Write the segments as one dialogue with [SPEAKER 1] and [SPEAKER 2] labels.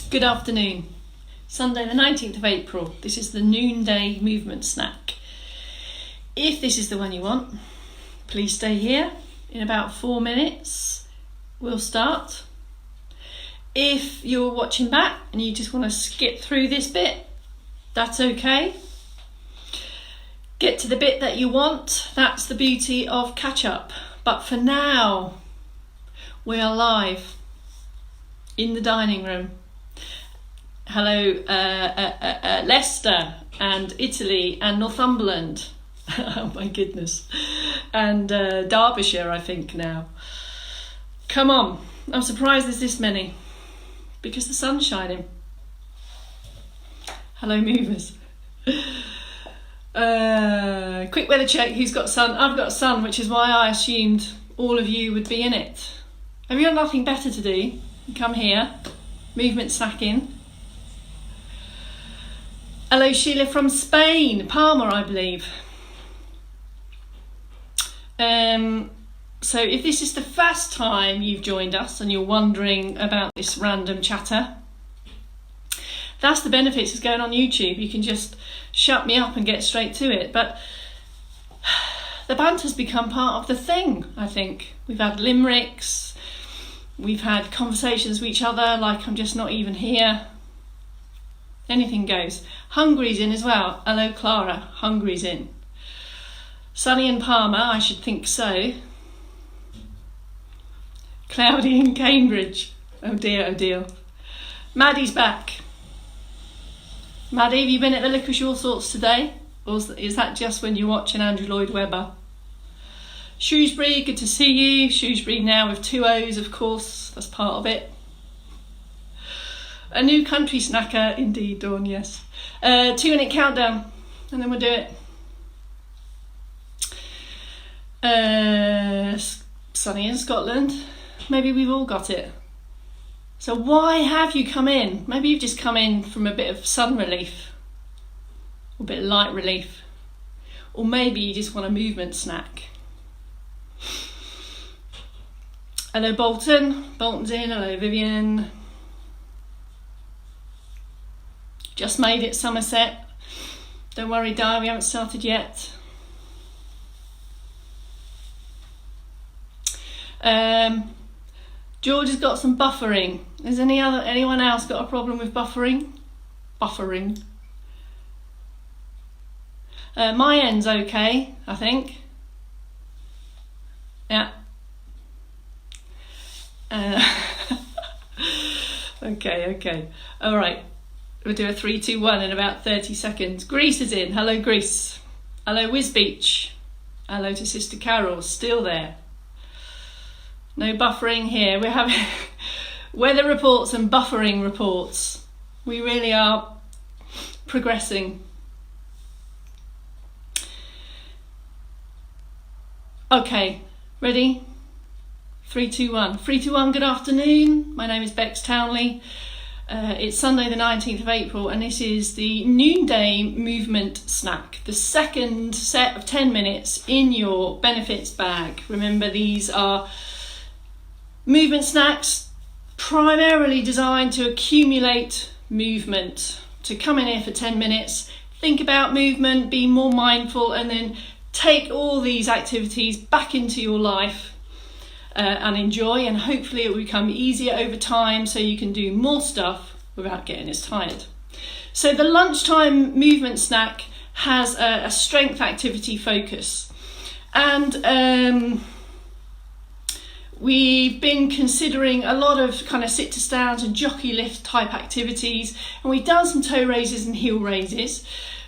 [SPEAKER 1] Good afternoon. Sunday the 19th of April. This is the noonday movement snack. If this is the one you want, please stay here. In about 4 minutes, we'll start. If you're watching back and you just want to skip through this bit, that's okay. Get to the bit that you want. That's the beauty of catch up. But for now, we are live in the dining room. Hello, Leicester and Italy and Northumberland. Oh my goodness. And Derbyshire, I think now. Come on. I'm surprised there's this many. Because the sun's shining. Hello, movers. Quick weather check. Who's got sun? I've got sun, which is why I assumed all of you would be in it. Have you got nothing better to do? Come here. Movement snacking. Hello, Sheila from Spain. Palma, I believe. So if this is the first time you've joined us and you're wondering about this random chatter, that's the benefits of going on YouTube. You can just shut me up and get straight to it. But the banter's become part of the thing, I think. We've had limericks. We've had conversations with each other like I'm just not even here. Anything goes. Hungary's in as well. Hello, Clara. Hungary's in. Sunny in Parma, I should think so. Cloudy in Cambridge. Oh dear, oh dear. Maddie's back. Maddie, have you been at the Licorice All Sorts today? Or is that just when you're watching Andrew Lloyd Webber? Shrewsbury, good to see you. Shrewsbury now with 2 O's, of course. That's part of it. A new country snacker, indeed, Dawn, yes. 2-minute countdown, and then we'll do it. Sunny in Scotland. Maybe we've all got it. So why have you come in? Maybe you've just come in from a bit of sun relief, or a bit of light relief. Or maybe you just want a movement snack. Hello, Bolton. Bolton's in. Hello, Vivian. Just made it, Somerset. Don't worry, Di, we haven't started yet. George has got some buffering. Has anyone else got a problem with buffering? Buffering. My end's okay, I think. Yeah. Okay. All right. We'll do a 3, 2, 1 in about 30 seconds. Greece is in. Hello, Greece. Hello, Wisbeach. Hello to Sister Carol, still there. No buffering here. We're having weather reports and buffering reports. We really are progressing. Okay, ready? 3, 2, 1. 3, 2, 1, good afternoon. My name is Bex Townley. It's Sunday the 19th of April and this is the noonday movement snack, the second set of 10 minutes in your benefits bag. Remember, these are movement snacks primarily designed to accumulate movement, to come in here for 10 minutes, think about movement, be more mindful, and then take all these activities back into your life and enjoy, and hopefully it will become easier over time so you can do more stuff without getting as tired. So the lunchtime movement snack has a strength activity focus, and we've been considering a lot of kind of sit to stands and jockey lift type activities, and we've done some toe raises and heel raises.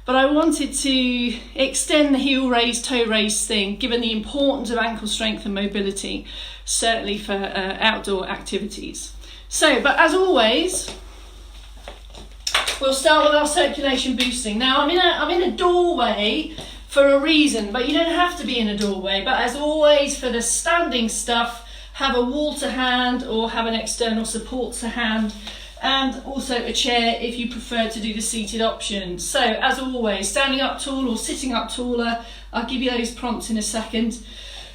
[SPEAKER 1] But I wanted to extend the heel raise, toe raise thing, given the importance of ankle strength and mobility, certainly for outdoor activities. So, but as always, we'll start with our circulation boosting. Now, I'm in a doorway for a reason, but you don't have to be in a doorway. But as always, for the standing stuff, have a wall to hand or have an external support to hand. And also a chair if you prefer to do the seated option. So as always, standing up tall or sitting up taller. I'll give you those prompts in a second.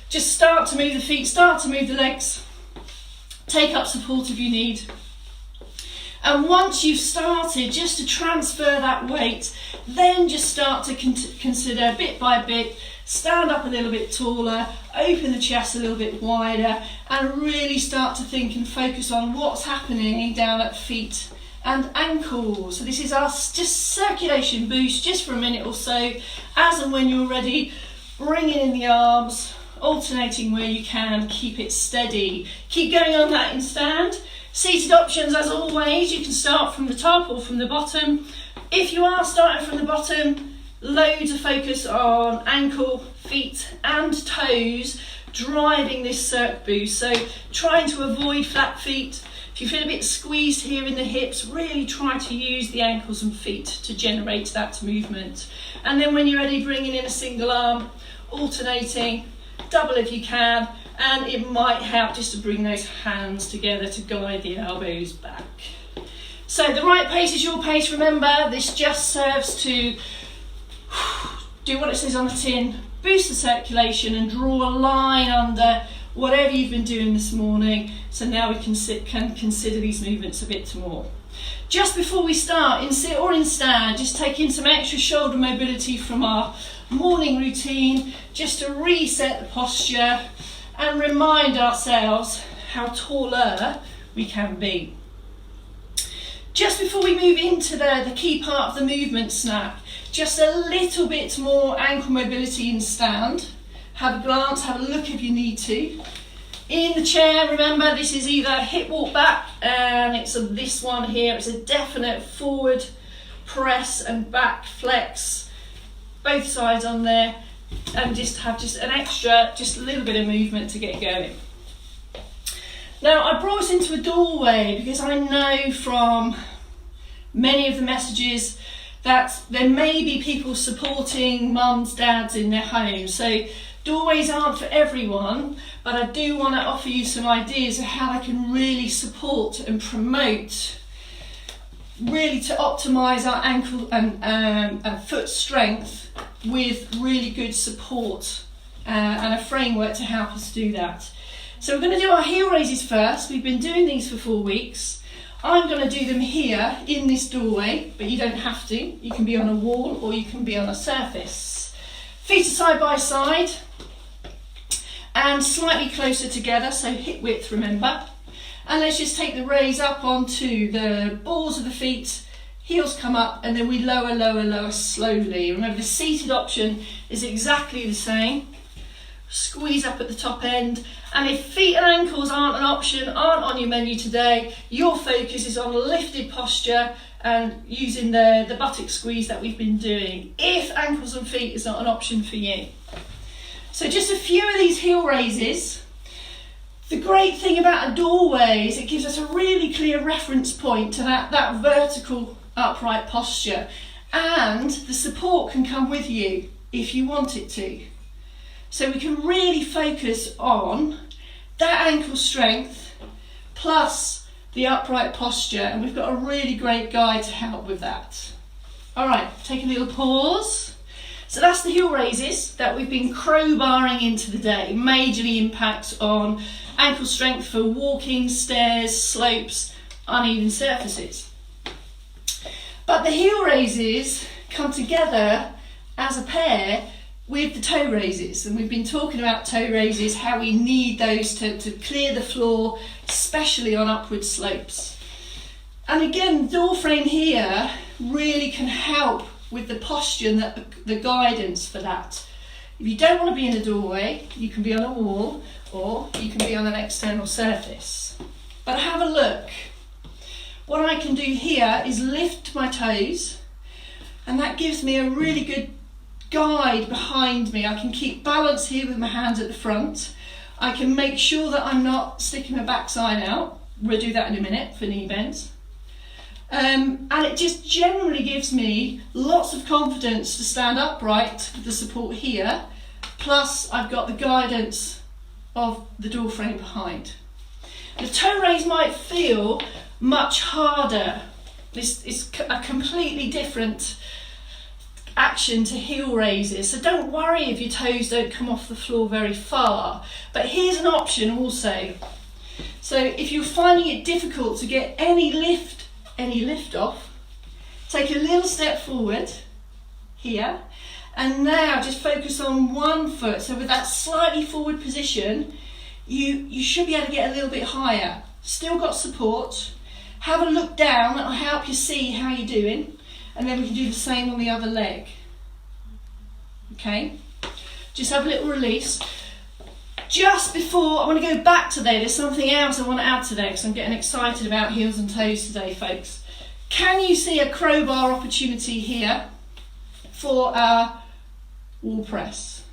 [SPEAKER 1] Just start to move the feet, start to move the legs. Take up support if you need. And once you've started, just to transfer that weight, then just start to consider bit by bit, stand up a little bit taller, open the chest a little bit wider, and really start to think and focus on what's happening down at feet and ankles. So this is our just circulation boost, just for a minute or so. As and when you're ready, bringing in the arms, alternating where you can, keep it steady. Keep going on that in stand. Seated options, as always, you can start from the top or from the bottom. If you are starting from the bottom, loads of focus on ankle, feet and toes, driving this circ boost. So trying to avoid flat feet. If you feel a bit squeezed here in the hips, really try to use the ankles and feet to generate that movement. And then when you're ready, bringing in a single arm, alternating, double if you can, and it might help just to bring those hands together to guide the elbows back. So the right pace is your pace. Remember, this just serves to do what it says on the tin, boost the circulation and draw a line under whatever you've been doing this morning. So now we can consider these movements a bit more. Just before we start, in sit or in stand, just take in some extra shoulder mobility from our morning routine, just to reset the posture and remind ourselves how taller we can be. Just before we move into the key part of the movement snack, just a little bit more ankle mobility in stand. Have a glance, have a look if you need to. In the chair, remember, this is either hip walk back, and it's this one here, it's a definite forward press and back flex, both sides on there, and just have an extra, just a little bit of movement to get going. Now, I brought us into a doorway because I know from many of the messages that there may be people supporting mums, dads in their homes. So doorways aren't for everyone, but I do want to offer you some ideas of how I can really support and promote, really to optimise our ankle and foot strength with really good support and a framework to help us do that. So we're going to do our heel raises first. We've been doing these for 4 weeks. I'm going to do them here in this doorway, but you don't have to. You can be on a wall or you can be on a surface. Feet are side by side and slightly closer together, so hip width, remember. And let's just take the raise up onto the balls of the feet, heels come up, and then we lower, lower, lower slowly. Remember, the seated option is exactly the same. Squeeze up at the top end, and if feet and ankles aren't an option, aren't on your menu today, your focus is on lifted posture and using the buttock squeeze that we've been doing, if ankles and feet is not an option for you. So just a few of these heel raises. The great thing about a doorway is it gives us a really clear reference point to that vertical upright posture, and the support can come with you if you want it to. So we can really focus on that ankle strength plus the upright posture, and we've got a really great guide to help with that. All right, take a little pause. So that's the heel raises that we've been crowbarring into the day. Majorly impacts on ankle strength for walking, stairs, slopes, uneven surfaces. But the heel raises come together as a pair with the toe raises, and we've been talking about toe raises, how we need those to clear the floor, especially on upward slopes. And again, the door frame here really can help with the posture and the guidance for that. If you don't want to be in a doorway, you can be on a wall or you can be on an external surface. But have a look. What I can do here is lift my toes, and that gives me a really good guide behind me. I can keep balance here with my hands at the front. I can make sure that I'm not sticking my backside out. We'll do that in a minute for knee bends. And it just generally gives me lots of confidence to stand upright with the support here, plus I've got the guidance of the door frame behind. The toe raise might feel much harder. This is a completely different action to heel raises, so don't worry if your toes don't come off the floor very far, but here's an option also. So if you're finding it difficult to get any lift any lift off. Take a little step forward here, and now just focus on one foot. So with that slightly forward position, you should be able to get a little bit higher. Still got support. Have a look down, that'll help you see how you're doing, and then we can do the same on the other leg. Okay, just have a little release. Just before, I want to go back today, there's something else I want to add today because I'm getting excited about heels and toes today, folks. Can you see a crowbar opportunity here for our wall press?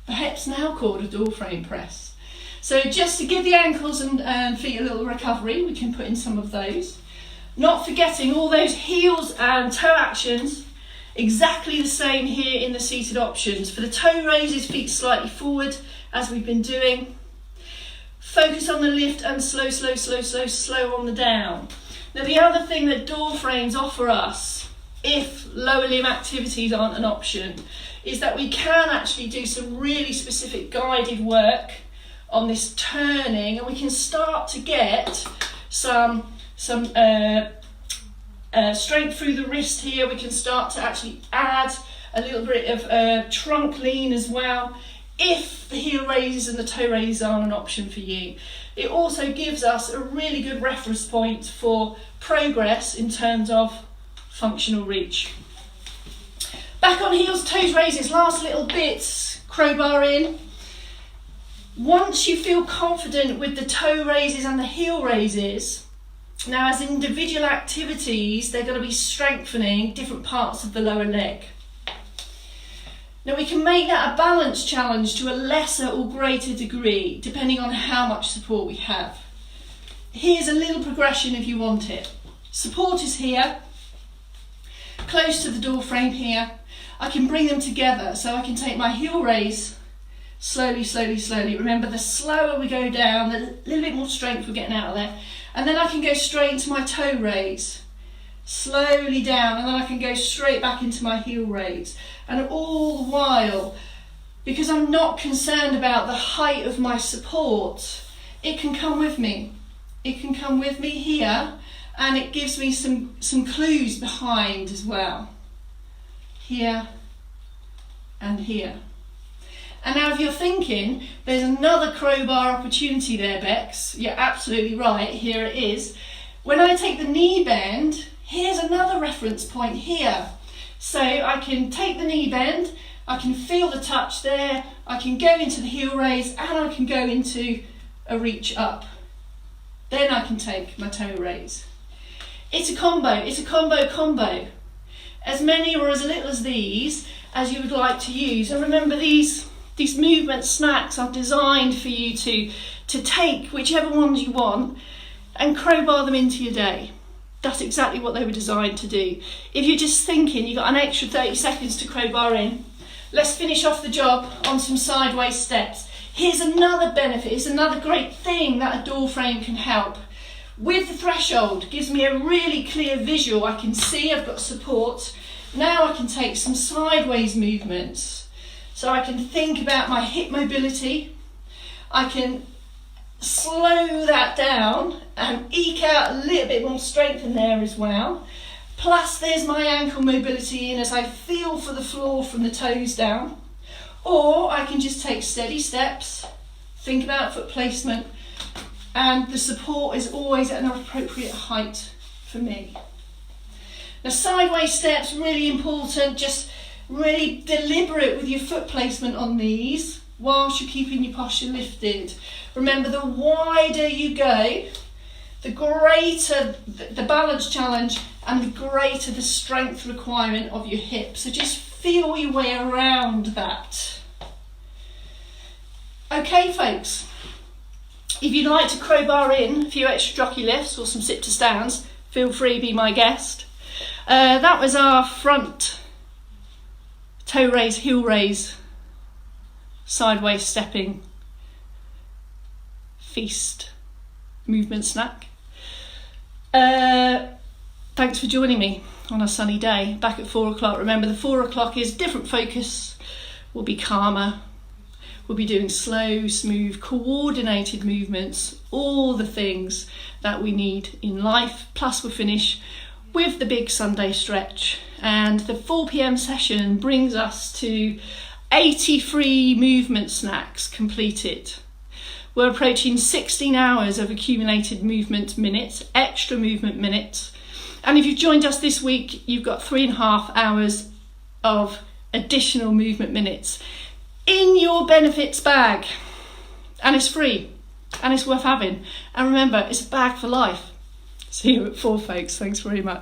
[SPEAKER 1] Perhaps now called a door frame press. So just to give the ankles and feet a little recovery, we can put in some of those. Not forgetting all those heels and toe actions, exactly the same here in the seated options. For the toe raises, feet slightly forward, as we've been doing. Focus on the lift and slow, slow, slow, slow, slow on the down. Now the other thing that door frames offer us, if lower limb activities aren't an option, is that we can actually do some really specific guided work on this turning, and we can start to get some strength through the wrist here. We can start to actually add a little bit of trunk lean as well, if the heel raises and the toe raises aren't an option for you. It also gives us a really good reference point for progress in terms of functional reach. Back on heels, toes raises, last little bits, crowbar in. Once you feel confident with the toe raises and the heel raises, now as individual activities, they're going to be strengthening different parts of the lower leg. Now we can make that a balance challenge to a lesser or greater degree, depending on how much support we have. Here's a little progression if you want it. Support is here, close to the door frame here. I can bring them together, so I can take my heel raise slowly, slowly, slowly. Remember, the slower we go down, the little bit more strength we're getting out of there. And then I can go straight into my toe raise, slowly down, and then I can go straight back into my heel raise. And all the while, because I'm not concerned about the height of my support, it can come with me. It can come with me here, and it gives me some clues behind as well. Here and here. And now if you're thinking, there's another crowbar opportunity there, Bex, you're absolutely right, here it is. When I take the knee bend, here's another reference point here. So I can take the knee bend, I can feel the touch there, I can go into the heel raise, and I can go into a reach up. Then I can take my toe raise. It's a combo, combo. As many or as little as these as you would like to use. And remember, these movement snacks are designed for you to take whichever ones you want and crowbar them into your day. That's exactly what they were designed to do. If you're just thinking you've got an extra 30 seconds to crowbar in, let's finish off the job on some sideways steps. Here's another benefit, it's another great thing that a door frame can help. With the threshold, gives me a really clear visual. I can see I've got support. Now I can take some sideways movements. So I can think about my hip mobility. I can slow that down and eke out a little bit more strength in there as well. Plus there's my ankle mobility in as I feel for the floor from the toes down. Or I can just take steady steps, think about foot placement, and the support is always at an appropriate height for me. Now sideways steps, really important, just really deliberate with your foot placement on these whilst you're keeping your posture lifted. Remember, the wider you go, the greater the balance challenge and the greater the strength requirement of your hips. So just feel your way around that. Okay, folks, if you'd like to crowbar in a few extra jockey lifts or some sit to stands, feel free, be my guest. That was our front toe raise, heel raise, sideways stepping, feast, movement snack. Thanks for joining me on a sunny day, back at 4 o'clock. Remember, the 4 o'clock is different focus, we'll be calmer, we'll be doing slow, smooth, coordinated movements, all the things that we need in life, plus we'll finish with the big Sunday stretch, and the 4 p.m. session brings us to 83 movement snacks completed. We're approaching 16 hours of accumulated movement minutes, extra movement minutes. And if you've joined us this week, you've got 3.5 hours of additional movement minutes in your benefits bag. And it's free, and it's worth having. And remember, it's a bag for life. See you at 4, folks. Thanks very much.